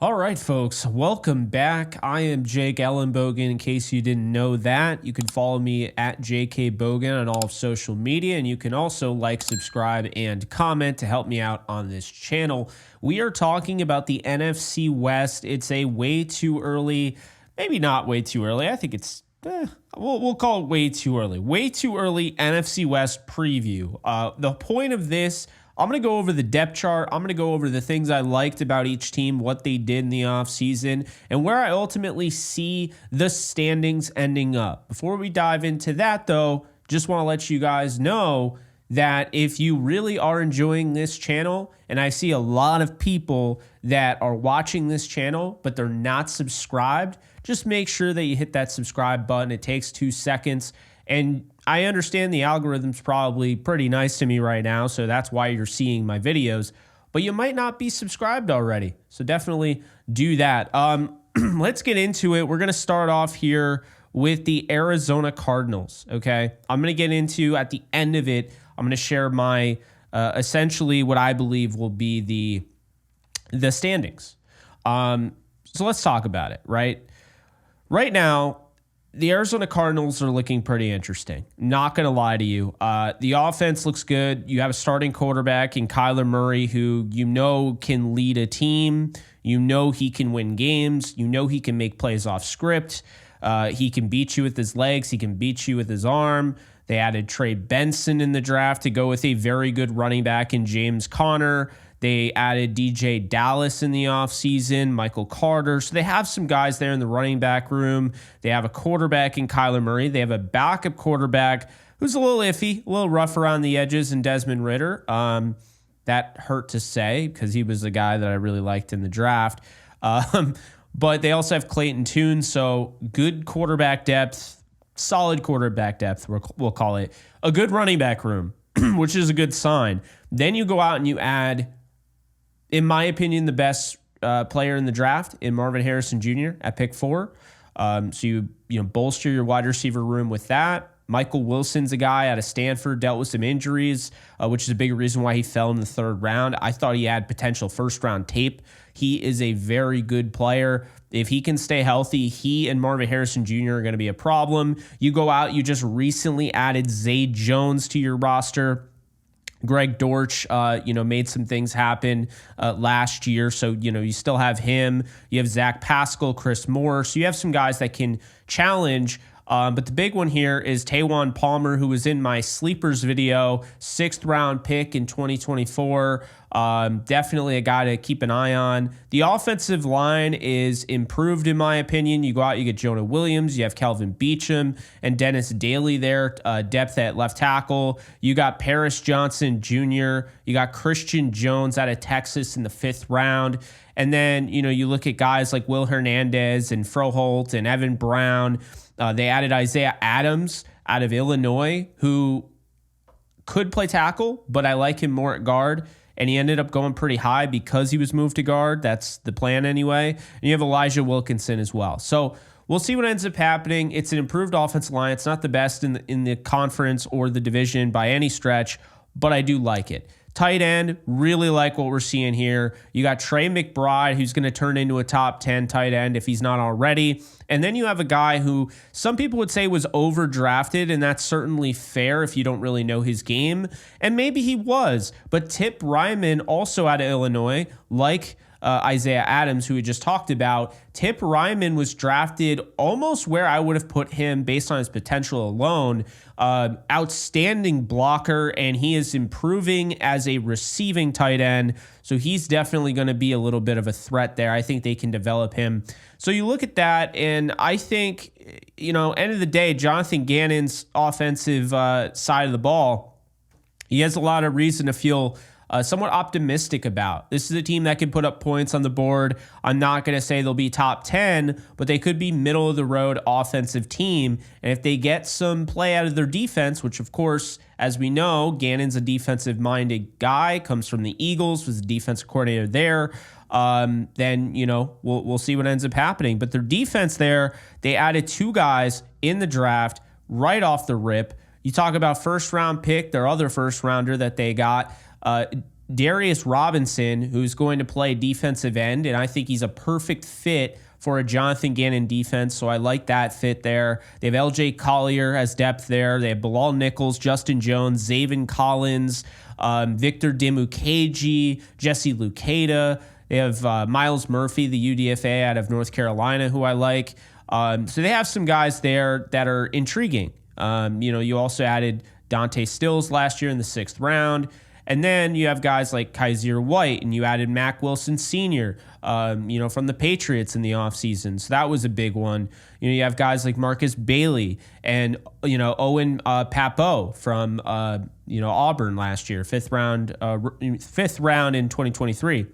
All right, folks, welcome back. I am Jake Ellenbogen. In case you didn't know that, you can follow me at JKBogan on all of social media, and you can also like, subscribe, and comment to help me out on this channel. We are talking about the NFC West. It's a way too early, maybe not way too early. I think it's we'll call it way too early. Way too early NFC West preview. The point of this, I'm going to go over the depth chart. I'm going to go over the things I liked about each team, what they did in the offseason, and where I ultimately see the standings ending up. Before we dive into that, though, just want to let you guys know that if you really are enjoying this channel, and I see a lot of people that are watching this channel, but they're not subscribed, just make sure that you hit that subscribe button. It takes 2 seconds. And I understand the algorithm's probably pretty nice to me right now, so that's why you're seeing my videos, but you might not be subscribed already. So definitely do that. Let's get into it. We're going to start off here with the Arizona Cardinals, okay? I'm going to get into, at the end of it, I'm going to share my, essentially what I believe will be the standings. So let's talk about it, right? Right now, the Arizona Cardinals are looking pretty interesting. Not going to lie to you. The offense looks good. You have a starting quarterback in Kyler Murray who you know can lead a team. You know he can win games. You know he can make plays off script. He can beat you with his legs. He can beat you with his arm. They added Trey Benson in the draft to go with a very good running back in James Conner. They added DJ Dallas in the offseason, Michael Carter. So they have some guys there in the running back room. They have a quarterback in Kyler Murray. They have a backup quarterback who's a little iffy, a little rough around the edges in Desmond Ridder. That hurt to say because he was the guy that I really liked in the draft. But they also have Clayton Tune, so good quarterback depth, solid quarterback depth, we'll call it. A good running back room, which is a good sign. Then you go out and you add, in my opinion, the best player in the draft in Marvin Harrison Jr. at pick 4. So you bolster your wide receiver room with that. Michael Wilson's a guy out of Stanford, dealt with some injuries, which is a big reason why he fell in the 3rd round. I thought he had potential first-round tape. He is a very good player. If he can stay healthy, he and Marvin Harrison Jr. are going to be a problem. You go out, you just recently added Zay Jones to your roster. Greg Dortch, made some things happen last year. So, you still have him. You have Zach Pascal, Chris Moore. So you have some guys that can challenge. But the big one here is Taywan Palmer, who was in my sleepers video, 6th round pick in 2024. Definitely a guy to keep an eye on. The offensive line is improved, in my opinion. You go out, you get Jonah Williams, you have Kelvin Beachum and Dennis Daly there, depth at left tackle. You got Paris Johnson Jr., you got Christian Jones out of Texas in the 5th round. And then, you look at guys like Will Hernandez and Froholt and Evan Brown. They added Isaiah Adams out of Illinois, who could play tackle, but I like him more at guard. And he ended up going pretty high because he was moved to guard. That's the plan anyway. And you have Elijah Wilkinson as well. So we'll see what ends up happening. It's an improved offensive line. It's not the best in the conference or the division by any stretch, but I do like it. Tight end, really like what we're seeing here. You got Trey McBride, who's going to turn into a top 10 tight end if he's not already. And then you have a guy who some people would say was overdrafted, and that's certainly fair if you don't really know his game. And maybe he was. But Tip Ryman, also out of Illinois, like Isaiah Adams, who we just talked about. Tip Ryman was drafted almost where I would have put him based on his potential alone. Outstanding blocker, and he is improving as a receiving tight end. So he's definitely going to be a little bit of a threat there. I think they can develop him. So you look at that, and I think, end of the day, Jonathan Gannon's offensive side of the ball, he has a lot of reason to feel somewhat optimistic about. This is a team that can put up points on the board. I'm not going to say they'll be top 10, but they could be middle of the road offensive team. And if they get some play out of their defense, which of course, as we know, Gannon's a defensive minded guy, comes from the Eagles, was the defensive coordinator there. Then, we'll see what ends up happening. But their defense there, they added 2 guys in the draft right off the rip. You talk about 1st round pick, their other 1st rounder that they got, Darius Robinson, who's going to play defensive end, and I think he's a perfect fit for a Jonathan Gannon defense, so I like that fit there. They have L.J. Collier as depth there. They have Bilal Nichols, Justin Jones, Zaven Collins, Victor Dimukeji, Jesse Luketa. They have Miles Murphy, the UDFA out of North Carolina, who I like. So they have some guys there that are intriguing. You also added Dante Stills last year in the 6th round. And then you have guys like Kaiser White, and you added Mack Wilson Sr., from the Patriots in the offseason. So that was a big one. You have guys like Marcus Bailey and, Owen Papo from, Auburn last year, 5th round in 2023.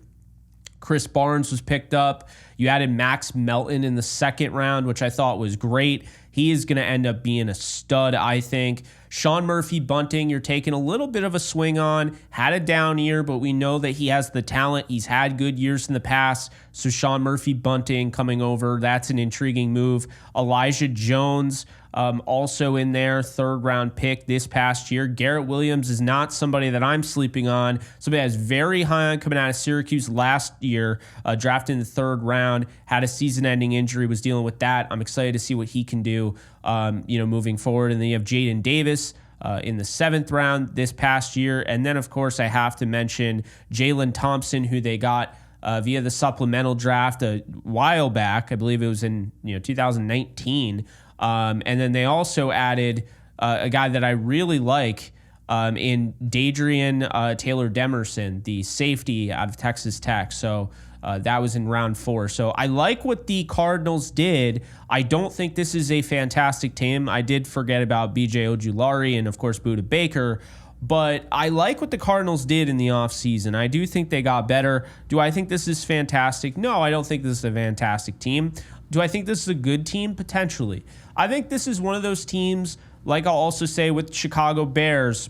Chris Barnes was picked up. You added Max Melton in the 2nd round, which I thought was great. He is going to end up being a stud, I think. Sean Murphy-Bunting, you're taking a little bit of a swing on. Had a down year, but we know that he has the talent. He's had good years in the past. So Sean Murphy-Bunting coming over, that's an intriguing move. Elijah Jones, also in there, 3rd round pick this past year. Garrett Williams is not somebody that I'm sleeping on. Somebody I was very high on coming out of Syracuse last year, drafted in the 3rd round, had a season-ending injury, was dealing with that. I'm excited to see what he can do, moving forward. And then you have Jaden Davis in the 7th round this past year. And then, of course, I have to mention Jalen Thompson, who they got via the supplemental draft a while back. I believe it was in 2019. And then they also added a guy that I really like in Dadrian Taylor Demerson, the safety out of Texas Tech. So that was in round 4. So I like what the Cardinals did. I don't think this is a fantastic team. I did forget about B.J. Ojulari and, of course, Budda Baker. But I like what the Cardinals did in the offseason. I do think they got better. Do I think this is fantastic? No, I don't think this is a fantastic team. Do I think this is a good team? Potentially. I think this is one of those teams, like I'll also say with Chicago Bears,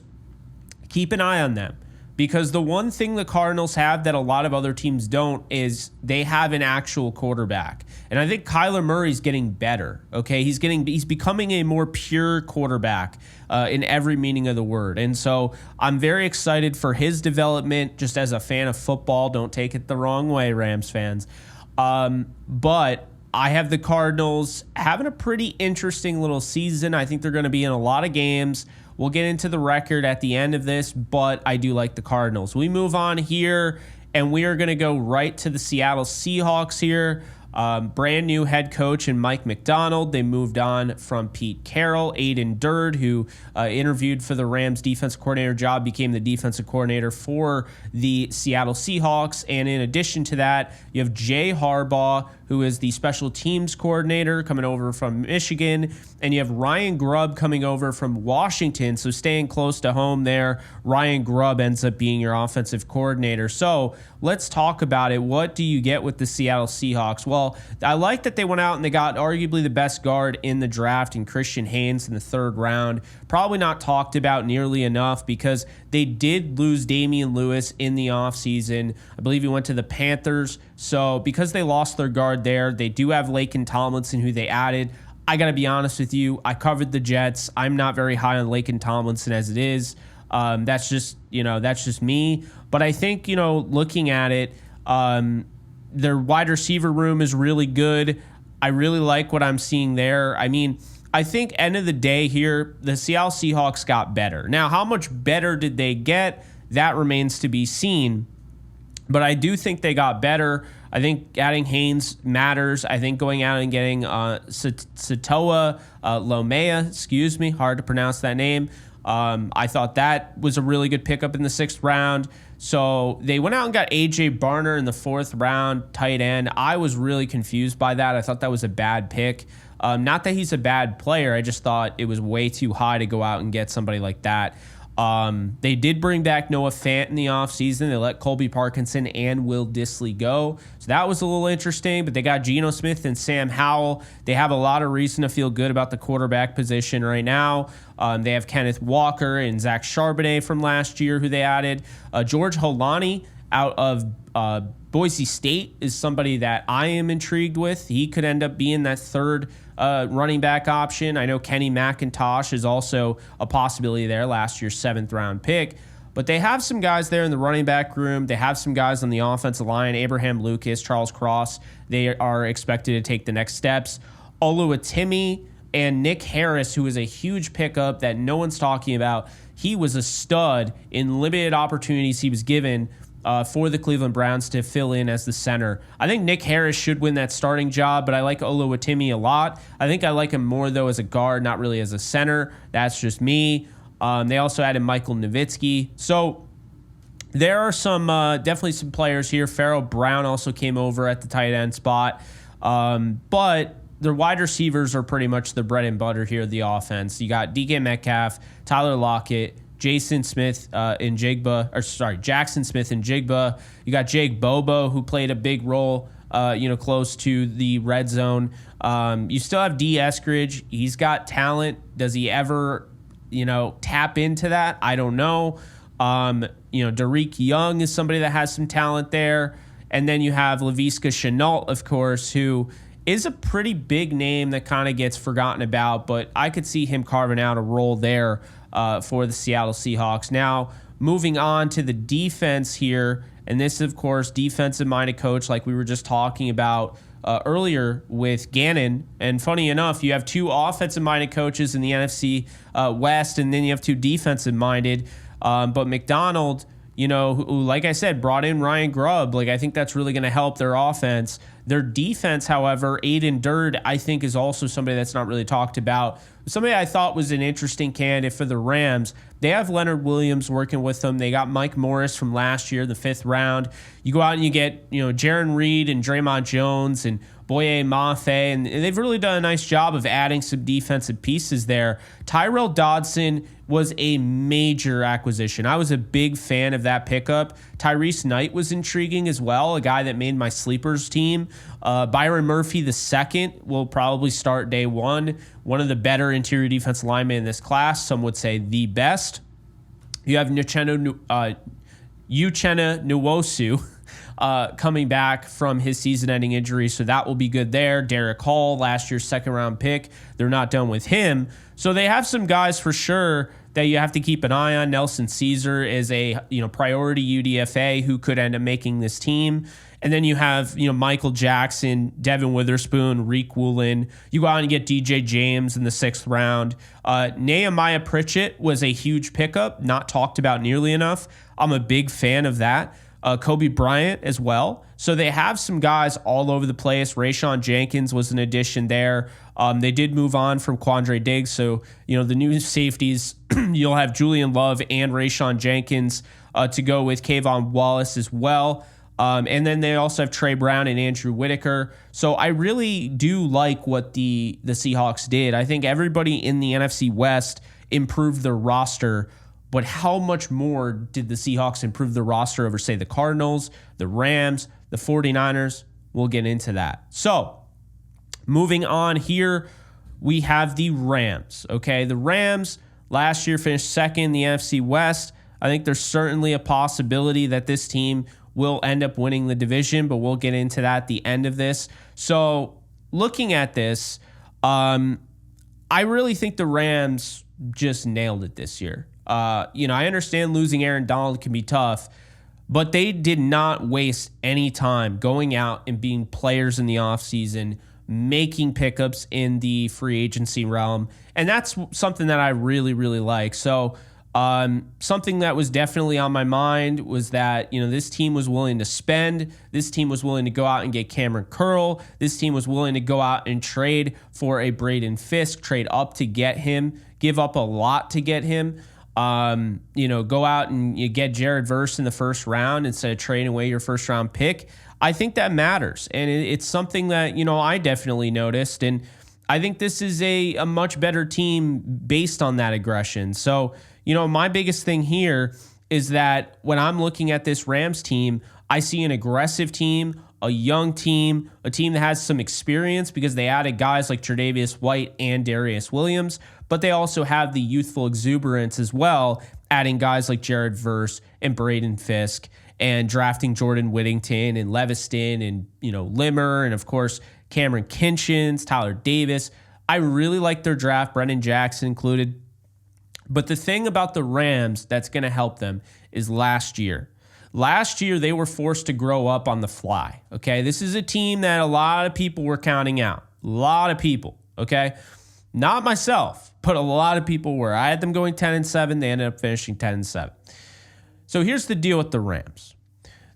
keep an eye on them. Because the one thing the Cardinals have that a lot of other teams don't is they have an actual quarterback. And I think Kyler Murray's getting better, okay? He's becoming a more pure quarterback in every meaning of the word. And so I'm very excited for his development just as a fan of football. Don't take it the wrong way, Rams fans. But I have the Cardinals having a pretty interesting little season. I think they're going to be in a lot of games. We'll get into the record at the end of this, but I do like the Cardinals. We move on here, and we are going to go right to the Seattle Seahawks here. Brand new head coach and Mike McDonald. They moved on from Pete Carroll. Aiden Durd, who interviewed for the Rams defensive coordinator job, became the defensive coordinator for the Seattle Seahawks. And in addition to that, you have Jay Harbaugh, who is the special teams coordinator coming over from Michigan. And you have Ryan Grubb coming over from Washington. So staying close to home there, Ryan Grubb ends up being your offensive coordinator. So let's talk about it. What do you get with the Seattle Seahawks? Well, I like that they went out and they got arguably the best guard in the draft in Christian Haynes in the 3rd round. Probably not talked about nearly enough because they did lose Damian Lewis in the offseason. I believe he went to the Panthers. So because they lost their guard there, they do have Laken Tomlinson, who they added. I got to be honest with you. I covered the Jets. I'm not very high on Laken Tomlinson as it is. That's just me. But I think, looking at it, their wide receiver room is really good. I really like what I'm seeing there. I mean, I think end of the day here, the Seattle Seahawks got better. Now, how much better did they get? That remains to be seen. But I do think they got better. I think adding Haynes matters. I think going out and getting Satoa Lomea, hard to pronounce that name. I thought that was a really good pickup in the 6th round. So they went out and got A.J. Barner in the 4th round, tight end. I was really confused by that. I thought that was a bad pick. Not that he's a bad player. I just thought it was way too high to go out and get somebody like that. They did bring back Noah Fant in the offseason. They let Colby Parkinson and Will Dissly go. So that was a little interesting, but they got Geno Smith and Sam Howell. They have a lot of reason to feel good about the quarterback position right now. They have Kenneth Walker and Zach Charbonnet from last year who they added. George Holani out of Boise State is somebody that I am intrigued with. He could end up being that 3rd running back option. I know Kenny McIntosh is also a possibility there, last year's 7th round pick. But they have some guys there in the running back room. They have some guys on the offensive line, Abraham Lucas, Charles Cross. They are expected to take the next steps. Oluwatimi and Nick Harris, who is a huge pickup that no one's talking about. He was a stud in limited opportunities he was given for the Cleveland Browns to fill in as the center. I think Nick Harris should win that starting job, but I like Oluwatimi a lot. I think I like him more, though, as a guard, not really as a center. That's just me. They also added Michael Nowitzki. So there are some definitely some players here. Farrell Brown also came over at the tight end spot. But the wide receivers are pretty much the bread and butter here of the offense. You got DK Metcalf, Tyler Lockett, Jackson Smith and Jigba. You got Jake Bobo, who played a big role, close to the red zone. You still have D. Eskridge. He's got talent. Does he ever, tap into that? I don't know. Derek Young is somebody that has some talent there. And then you have Laviska Shenault, of course, who is a pretty big name that kind of gets forgotten about, but I could see him carving out a role there for the Seattle Seahawks. Now, moving on to the defense here, and this, of course, defensive-minded coach like we were just talking about earlier with Gannon. And funny enough, you have two offensive-minded coaches in the NFC West, and then you have two defensive-minded. But McDonald, who, like I said, brought in Ryan Grubb. I think that's really going to help their offense. Their defense, however, Aiden Durd, I think, is also somebody that's not really talked about. Somebody I thought was an interesting candidate for the Rams. They have Leonard Williams working with them. They got Mike Morris from last year, the 5th round. You go out and you get, Jaron Reed and Draymond Jones and Boye Mafe, and they've really done a nice job of adding some defensive pieces there. Tyrell Dodson was a major acquisition. I was a big fan of that pickup. Tyrese Knight was intriguing as well, a guy that made my sleepers team. Byron Murphy II will probably start day one of the better interior defensive linemen in this class. Some would say the best. You have Uchenna Nwosu coming back from his season-ending injury, so that will be good there. Derek Hall, last year's second-round pick, they're not done with him. So they have some guys for sure that you have to keep an eye on. Nelson Caesar is a priority UDFA who could end up making this team. And then you have Michael Jackson, Devin Witherspoon, Reek Woolen. You go out and get DJ James in the 6th round. Nehemiah Pritchett was a huge pickup, not talked about nearly enough. I'm a big fan of that. Kobe Bryant as well. So they have some guys all over the place. Rayshawn Jenkins was an addition there. They did move on from Quandre Diggs. So, the new safeties, you'll have Julian Love and Rayshawn Jenkins to go with Kayvon Wallace as well. And then they also have Trey Brown and Andrew Whitaker. So I really do like what the Seahawks did. I think everybody in the NFC West improved their roster. But how much more did the Seahawks improve the roster over, say, the Cardinals, the Rams, the 49ers? We'll get into that. So, moving on here, we have the Rams. Okay, the Rams last year finished second in the NFC West. I think there's certainly a possibility that this team will end up winning the division, but we'll get into that at the end of this. So, looking at this, I really think the Rams just nailed it this year. I understand losing Aaron Donald can be tough, but they did not waste any time going out and being players in the offseason, making pickups in the free agency realm. And that's something that I really, really like. So something that was definitely on my mind was that, this team was willing to spend. This team was willing to go out and get Cameron Curl. This team was willing to go out and trade for a Braden Fisk, trade up to get him, give up a lot to get him. Go out and you get Jared Verse in the 1st round instead of trading away your 1st round pick. I think that matters. And it's something that, I definitely noticed. And I think this is a much better team based on that aggression. So, my biggest thing here is that when I'm looking at this Rams team, I see an aggressive team, a young team, a team that has some experience because they added guys like Tre'Davious White and Darius Williams, but they also have the youthful exuberance as well, adding guys like Jared Verse and Braden Fisk and drafting Jordan Whittington and Leviston and, Limmer and, of course, Cameron Kinchins, Tyler Davis. I really like their draft, Brendan Jackson included. But the thing about the Rams that's going to help them is last year. Last year, they were forced to grow up on the fly, okay? This is a team that a lot of people were counting out. A lot of people, okay? Not myself, but a lot of people were. I had them going 10-7. They ended up finishing 10-7. So here's the deal with the Rams.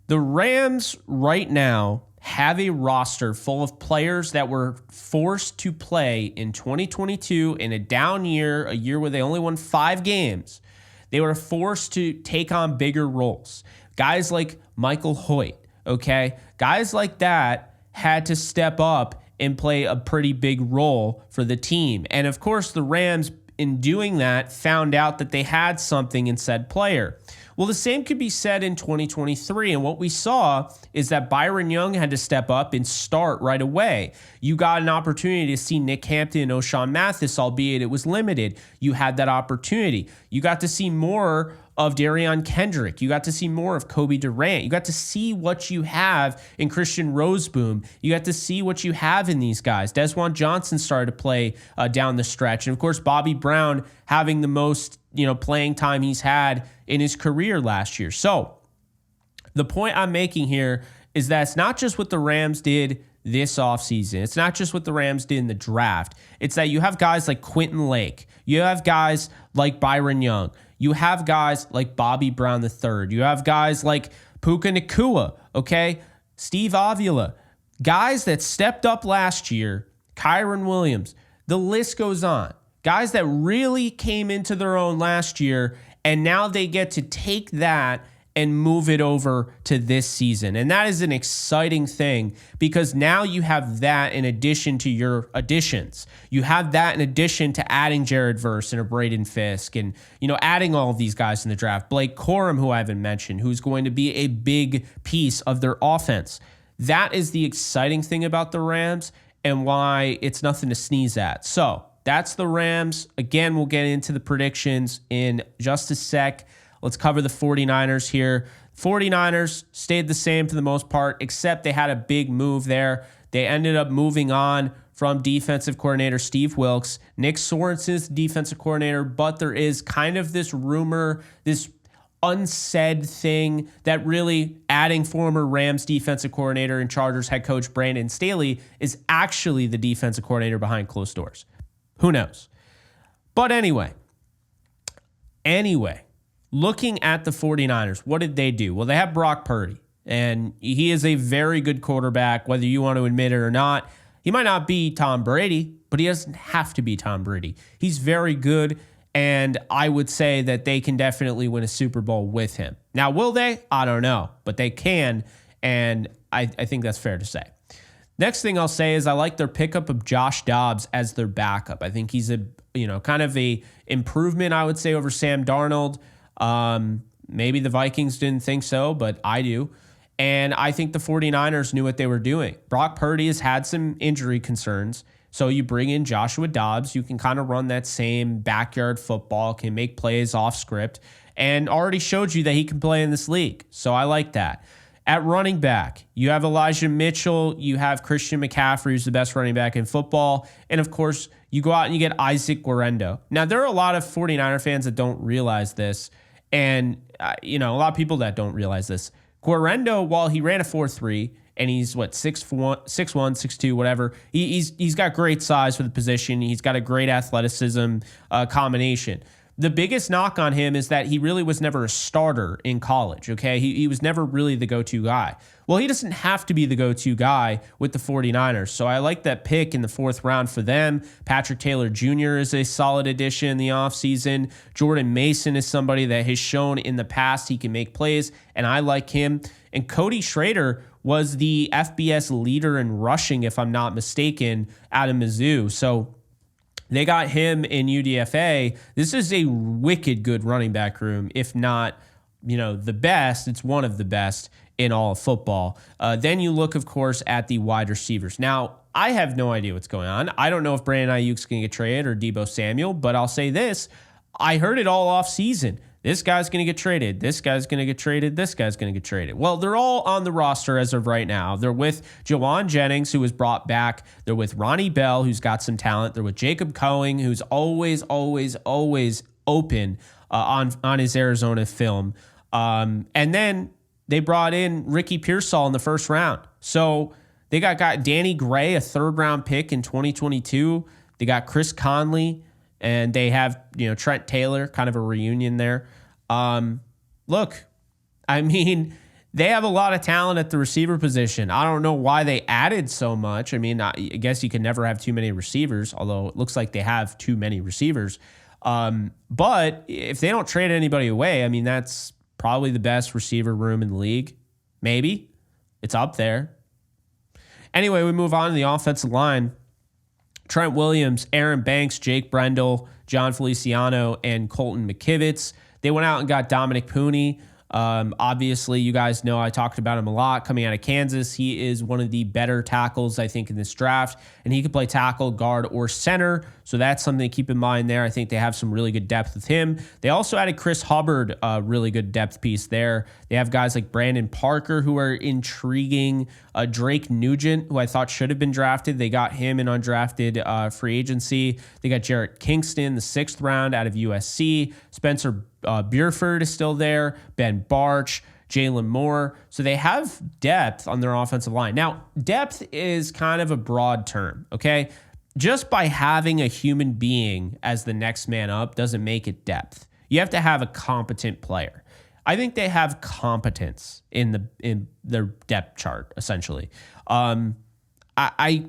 The Rams right now have a roster full of players that were forced to play in 2022 in a down year, a year where they only won 5 games. They were forced to take on bigger roles. Guys like Michael Hoyt, okay? Guys like that had to step up and play a pretty big role for the team. And of course, the Rams, in doing that, found out that they had something in said player. Well, the same could be said in 2023. And what we saw is that Byron Young had to step up and start right away. You got an opportunity to see Nick Hampton and O'Shawn Mathis, albeit it was limited. You had that opportunity. You got to see more of Darion Kendrick. You got to see more of Kobe Durant. You got to see what you have in Christian Roseboom. You got to see what you have in these guys. Desjuan Johnson started to play down the stretch. And of course, Bobby Brown having the most playing time he's had in his career last year. So the point I'm making here is that it's not just what the Rams did this offseason. It's not just what the Rams did in the draft. It's that you have guys like Quentin Lake. You have guys like Byron Young. You have guys like Bobby Brown III. You have guys like Puka Nacua, okay? Steve Avila. Guys that stepped up last year. Kyron Williams. The list goes on. Guys that really came into their own last year, and now they get to take that and move it over to this season. And that is an exciting thing because now you have that in addition to your additions. You have that in addition to adding Jared Verse and a Braden Fisk and, adding all of these guys in the draft. Blake Corum, who I haven't mentioned, who's going to be a big piece of their offense. That is the exciting thing about the Rams and why it's nothing to sneeze at. So that's the Rams. Again, we'll get into the predictions in just a sec. Let's cover the 49ers here. 49ers stayed the same for the most part, except they had a big move there. They ended up moving on from defensive coordinator Steve Wilks. Nick Sorensen's defensive coordinator, but there is kind of this rumor, this unsaid thing that really adding former Rams defensive coordinator and Chargers head coach Brandon Staley is actually the defensive coordinator behind closed doors. Who knows? But anyway, looking at the 49ers, what did they do? Well, they have Brock Purdy, and he is a very good quarterback, whether you want to admit it or not. He might not be Tom Brady, but he doesn't have to be Tom Brady. He's very good, and I would say that they can definitely win a Super Bowl with him. Now, will they? I don't know, but they can, and I think that's fair to say. Next thing I'll say is I like their pickup of Josh Dobbs as their backup. I think he's a kind of a improvement, I would say, over Sam Darnold. Maybe the Vikings didn't think so, but I do. And I think the 49ers knew what they were doing. Brock Purdy has had some injury concerns. So you bring in Joshua Dobbs. You can kind of run that same backyard football, can make plays off script, and already showed you that he can play in this league. So I like that. At running back, you have Elijah Mitchell. You have Christian McCaffrey, who's the best running back in football. And, of course, you go out and you get Isaac Guerrero. Now, there are a lot of 49er fans that don't realize this. And, a lot of people that don't realize this. Guerrero, while he ran a 4.3, and he's, 6'1", 6'2", whatever, he's got great size for the position. He's got a great athleticism combination. The biggest knock on him is that he really was never a starter in college, okay? He was never really the go-to guy. Well, he doesn't have to be the go-to guy with the 49ers, so I like that pick in the 4th round for them. Patrick Taylor Jr. is a solid addition in the offseason. Jordan Mason is somebody that has shown in the past he can make plays, and I like him. And Cody Schrader was the FBS leader in rushing, if I'm not mistaken, out of Mizzou. So they got him in UDFA. This is a wicked good running back room, if not, the best. It's one of the best in all of football. Then you look, of course, at the wide receivers. Now, I have no idea what's going on. I don't know if Brandon Ayuk's going to get traded or Deebo Samuel, but I'll say this. I heard it all off season. This guy's going to get traded. This guy's going to get traded. This guy's going to get traded. Well, they're all on the roster as of right now. They're with Jawan Jennings, who was brought back. They're with Ronnie Bell, who's got some talent. They're with Jacob Coing, who's always open on his Arizona film. And then they brought in Ricky Pearsall in the first round. So they got Danny Gray, a third-round pick in 2022. They got Chris Conley, and they have Trent Taylor, kind of a reunion there. Look, I mean, they have a lot of talent at the receiver position. I don't know why they added so much. I mean, I guess you can never have too many receivers, although it looks like they have too many receivers. But if they don't trade anybody away, I mean, that's probably the best receiver room in the league. Maybe. It's up there. Anyway, we move on to the offensive line. Trent Williams, Aaron Banks, Jake Brendel, John Feliciano, and Colton McKivitz. They went out and got Dominic Pooney. Obviously, you guys know I talked about him a lot coming out of Kansas. He is one of the better tackles, I think, in this draft, and he can play tackle, guard, or center. So that's something to keep in mind there. I think they have some really good depth with him. They also added Chris Hubbard, a really good depth piece there. They have guys like Brandon Parker, who are intriguing. Drake Nugent, who I thought should have been drafted. They got him in undrafted free agency. They got Jarrett Kingston, the 6th round out of USC. Spencer Buford is still there. Ben Barch, Jalen Moore. So they have depth on their offensive line. Now, depth is kind of a broad term, okay? Just by having a human being as the next man up doesn't make it depth. You have to have a competent player. I think they have competence in their depth chart, essentially. I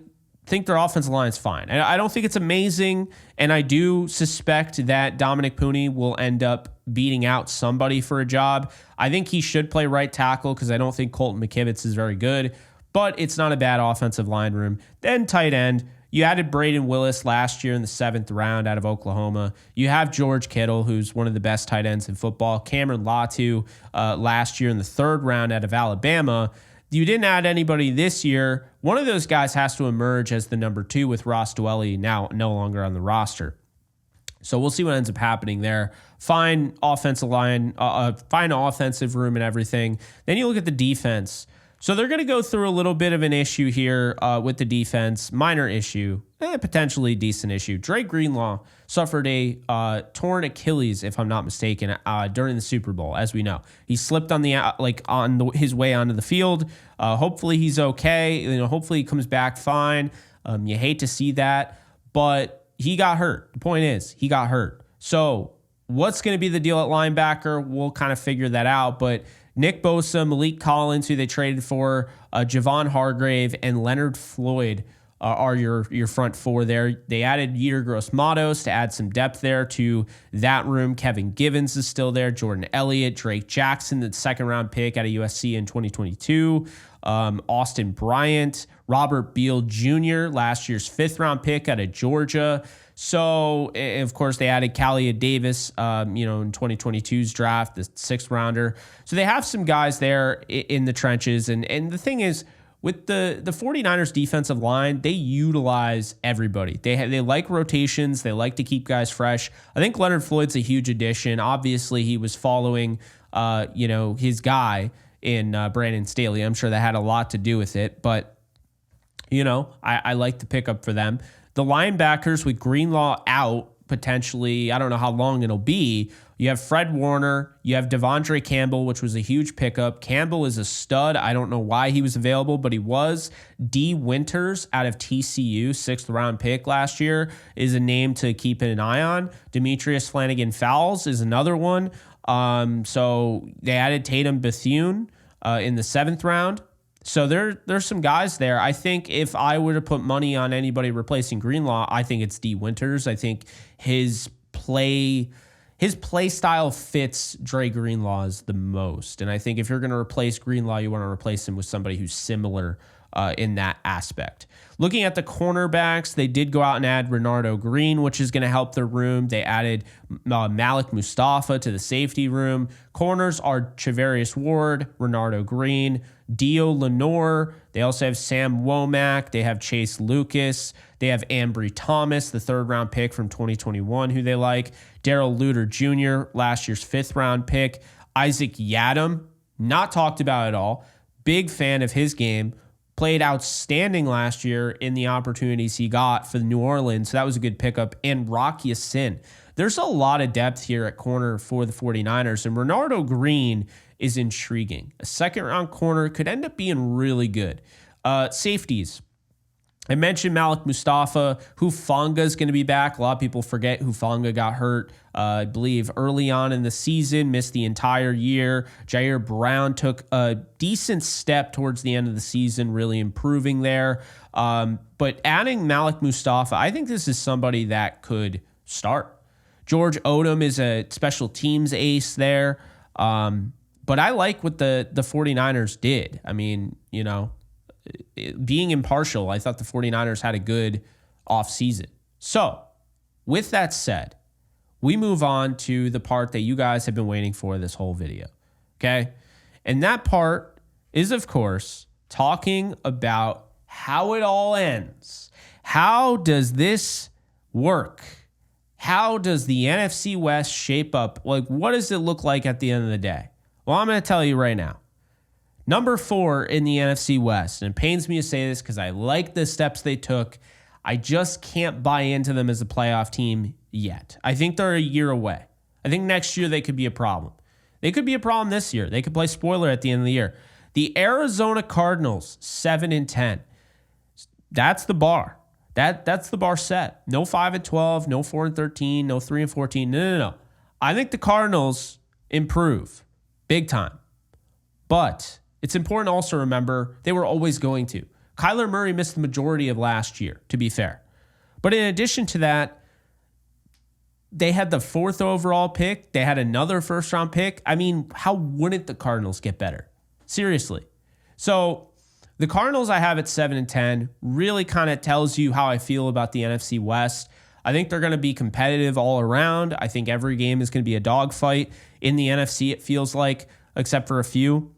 think their offensive line is fine. I don't think it's amazing, and I do suspect that Dominic Pooney will end up beating out somebody for a job. I think he should play right tackle because I don't think Colton McKivitz is very good, but it's not a bad offensive line room. Then tight end. You added Braden Willis last year in the 7th round out of Oklahoma. You have George Kittle, who's one of the best tight ends in football. Cameron Latu last year in the 3rd round out of Alabama. You didn't add anybody this year. One of those guys has to emerge as the number 2 with Ross Dwelley now no longer on the roster. So we'll see what ends up happening there. Fine offensive line, fine offensive room and everything. Then you look at the defense. So they're going to go through a little bit of an issue here with the defense. Minor issue, potentially decent issue. Dre Greenlaw suffered a torn Achilles, if I'm not mistaken, during the Super Bowl. As we know, he slipped on his way onto the field. Hopefully he's okay. Hopefully he comes back fine. You hate to see that, but he got hurt. The point is, he got hurt. So what's going to be the deal at linebacker? We'll kind of figure that out, but Nick Bosa, Malik Collins, who they traded for, Javon Hargrave, and Leonard Floyd are your front 4 there. They added Yetur Gross-Matos to add some depth there to that room. Kevin Givens is still there. Jordan Elliott, Drake Jackson, the 2nd-round pick out of USC in 2022. Austin Bryant, Robert Beal Jr., last year's 5th-round pick out of Georgia. So, of course, they added Kalia Davis, in 2022's draft, the 6th rounder. So they have some guys there in the trenches. And the thing is, with the 49ers defensive line, they utilize everybody. They like rotations. They like to keep guys fresh. I think Leonard Floyd's a huge addition. Obviously, he was following, his guy in Brandon Staley. I'm sure that had a lot to do with it. But, I like the pickup for them. The linebackers with Greenlaw out, potentially, I don't know how long it'll be. You have Fred Warner. You have Devondre Campbell, which was a huge pickup. Campbell is a stud. I don't know why he was available, but he was. D. Winters out of TCU, 6th-round pick last year, is a name to keep an eye on. Demetrius Flanagan-Fowles is another one. So they added Tatum Bethune in the 7th round. So there's some guys there. I think if I were to put money on anybody replacing Greenlaw, I think it's D. Winters. I think his play style fits Dre Greenlaw's the most. And I think if you're going to replace Greenlaw, you want to replace him with somebody who's similar in that aspect. Looking at the cornerbacks, they did go out and add Renardo Green, which is going to help their room. They added Malik Mustafa to the safety room. Corners are Chavarius Ward, Renardo Green, Dio Lenore. They also have Sam Womack. They have Chase Lucas. They have Ambry Thomas, the 3rd-round pick from 2021, who they like. Darrell Luter Jr., last year's 5th-round pick. Isaac Yadam, not talked about at all. Big fan of his game. Played outstanding last year in the opportunities he got for the New Orleans. So that was a good pickup. And Rock Ya-Sin. There's a lot of depth here at corner for the 49ers, and Renardo Green is intriguing. A second-round corner could end up being really good. Safeties. I mentioned Malik Mustafa. Hufanga is going to be back. A lot of people forget Hufanga got hurt, I believe, early on in the season, missed the entire year. Jair Brown took a decent step towards the end of the season, really improving there. But adding Malik Mustafa, I think this is somebody that could start. George Odom is a special teams ace there. But I like what the 49ers did. I mean, you know, being impartial, I thought the 49ers had a good offseason. So, with that said, we move on to the part that you guys have been waiting for this whole video, okay? And that part is, of course, talking about how it all ends. How does this work? How does the NFC West shape up? Like, what does it look like at the end of the day? Well, I'm going to tell you right now. Number 4 in the NFC West, and it pains me to say this because I like the steps they took. I just can't buy into them as a playoff team yet. I think they're a year away. I think next year they could be a problem. They could be a problem this year. They could play spoiler at the end of the year. The Arizona Cardinals, 7-10. That's the bar. That's the bar set. No 5-12, no 4-13, no 3-14. No. I think the Cardinals improve big time. But it's important to also remember they were always going to. Kyler Murray missed the majority of last year, to be fair. But in addition to that, they had the 4th overall pick. They had another first-round pick. I mean, how wouldn't the Cardinals get better? Seriously. So the Cardinals I have at 7-10 really kind of tells you how I feel about the NFC West. I think they're going to be competitive all around. I think every game is going to be a dogfight. In the NFC, it feels like, except for a few.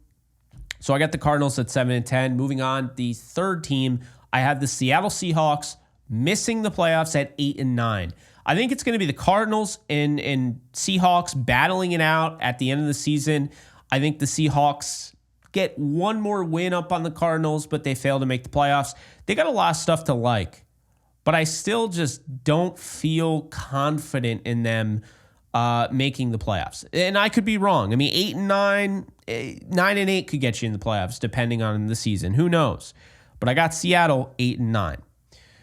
So I got the Cardinals at 7-10. Moving on, the third team, I have the Seattle Seahawks missing the playoffs at 8-9. I think it's going to be the Cardinals and Seahawks battling it out at the end of the season. I think the Seahawks get one more win up on the Cardinals, but they fail to make the playoffs. They got a lot of stuff to like, but I still just don't feel confident in them making the playoffs. And I could be wrong. I mean, 8-9, 9-8 could get you in the playoffs depending on the season. Who knows? But I got Seattle 8-9.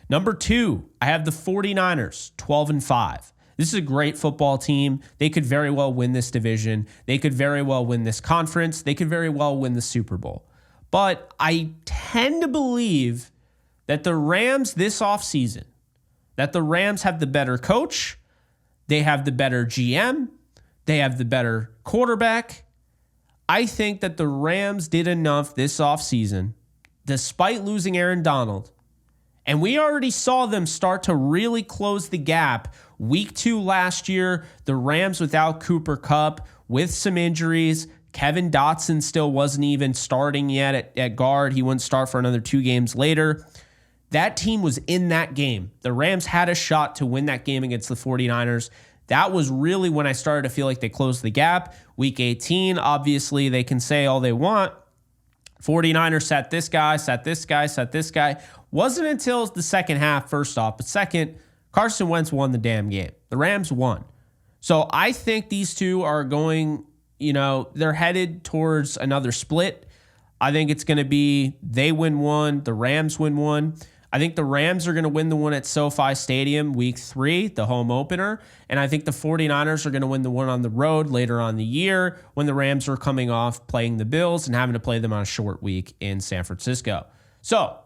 Number 2, I have the 49ers 12-5. This is a great football team. They could very well win this division. They could very well win this conference. They could very well win the Super Bowl. But I tend to believe that the Rams this offseason, that the Rams have the better coach, they have the better GM, they have the better quarterback. I think that the Rams did enough this offseason, despite losing Aaron Donald, and we already saw them start to really close the gap. Week 2 last year, the Rams without Cooper Kupp, with some injuries. Kevin Dotson still wasn't even starting yet at guard. He wouldn't start for another 2 games later. That team was in that game. The Rams had a shot to win that game against the 49ers. That was really when I started to feel like they closed the gap. Week 18, obviously, they can say all they want. 49ers sat this guy, sat this guy, sat this guy. Wasn't until the second half, first off. But second, Carson Wentz won the damn game. The Rams won. So I think these two are going, they're headed towards another split. I think it's going to be they win one, the Rams win one. I think the Rams are going to win the one at SoFi Stadium week 3, the home opener. And I think the 49ers are going to win the one on the road later on the year when the Rams are coming off playing the Bills and having to play them on a short week in San Francisco. So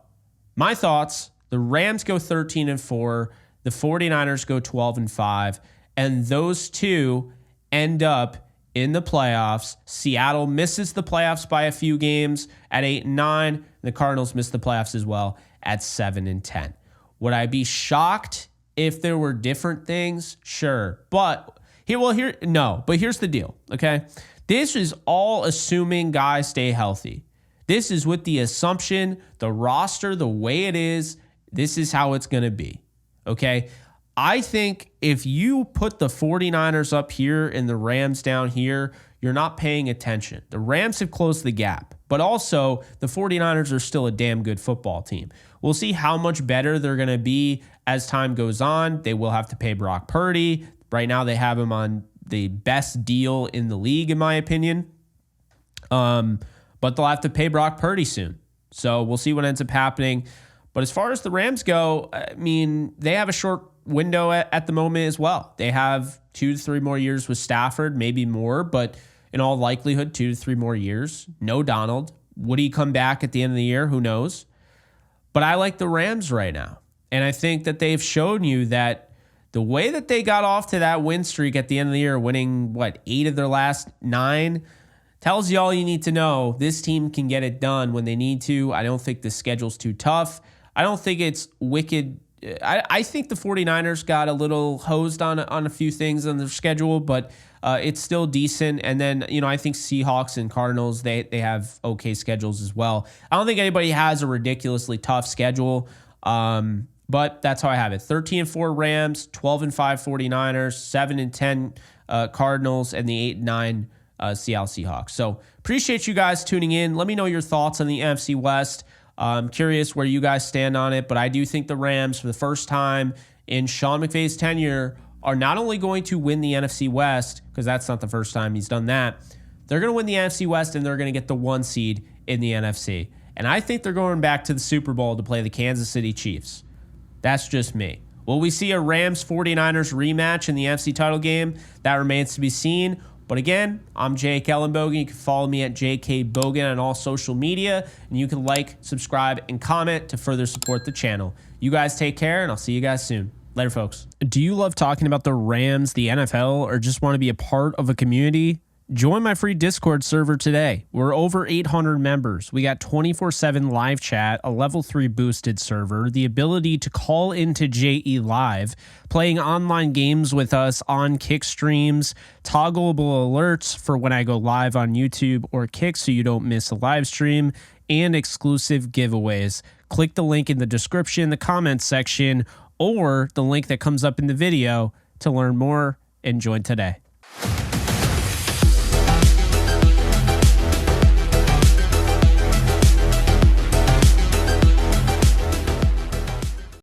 my thoughts, the Rams go 13-4, the 49ers go 12-5, and those two end up in the playoffs. Seattle misses the playoffs by a few games at 8-9. And the Cardinals miss the playoffs as well at 7-10. Would I be shocked if there were different things? Sure. But here's the deal, okay? This is all assuming guys stay healthy. This is with the assumption, the roster, the way it is, this is how it's going to be, okay? I think if you put the 49ers up here and the Rams down here, you're not paying attention. The Rams have closed the gap, but also the 49ers are still a damn good football team. We'll see how much better they're going to be as time goes on. They will have to pay Brock Purdy. Right now, they have him on the best deal in the league, in my opinion. But they'll have to pay Brock Purdy soon. So we'll see what ends up happening. But as far as the Rams go, I mean, they have a short window at the moment as well. They have 2 to 3 more years with Stafford, maybe more, but in all likelihood, 2 to 3 more years. No Donald. Would he come back at the end of the year? Who knows? But I like the Rams right now. And I think that they've shown you that the way that they got off to that win streak at the end of the year, winning, 8 of their last 9, tells you all you need to know. This team can get it done when they need to. I don't think the schedule's too tough. I don't think it's wicked. I think the 49ers got a little hosed on a few things on their schedule, but it's still decent. And then, I think Seahawks and Cardinals, they have okay schedules as well. I don't think anybody has a ridiculously tough schedule, but that's how I have it. 13-4 Rams, 12-5 49ers, 7-10 Cardinals, and the 8-9 Seattle Seahawks. So appreciate you guys tuning in. Let me know your thoughts on the NFC West. I'm curious where you guys stand on it, but I do think the Rams, for the first time in Sean McVay's tenure, are not only going to win the NFC West, because that's not the first time he's done that, they're going to win the NFC West and they're going to get the 1 seed in the NFC. And I think they're going back to the Super Bowl to play the Kansas City Chiefs. That's just me. Will we see a Rams-49ers rematch in the NFC title game? That remains to be seen. But again, I'm Jake Ellenbogen. You can follow me at JKBogan on all social media. And you can like, subscribe, and comment to further support the channel. You guys take care, and I'll see you guys soon. Later, folks. Do you love talking about the Rams, the NFL, or just want to be a part of a community? Join my free Discord server today. We're over 800 members. We got 24/7 live chat, a level 3 boosted server, the ability to call into JE Live, playing online games with us on Kick streams, toggleable alerts for when I go live on YouTube or Kick so you don't miss a live stream, and exclusive giveaways. Click the link in the description, the comments section, or the link that comes up in the video to learn more and join today.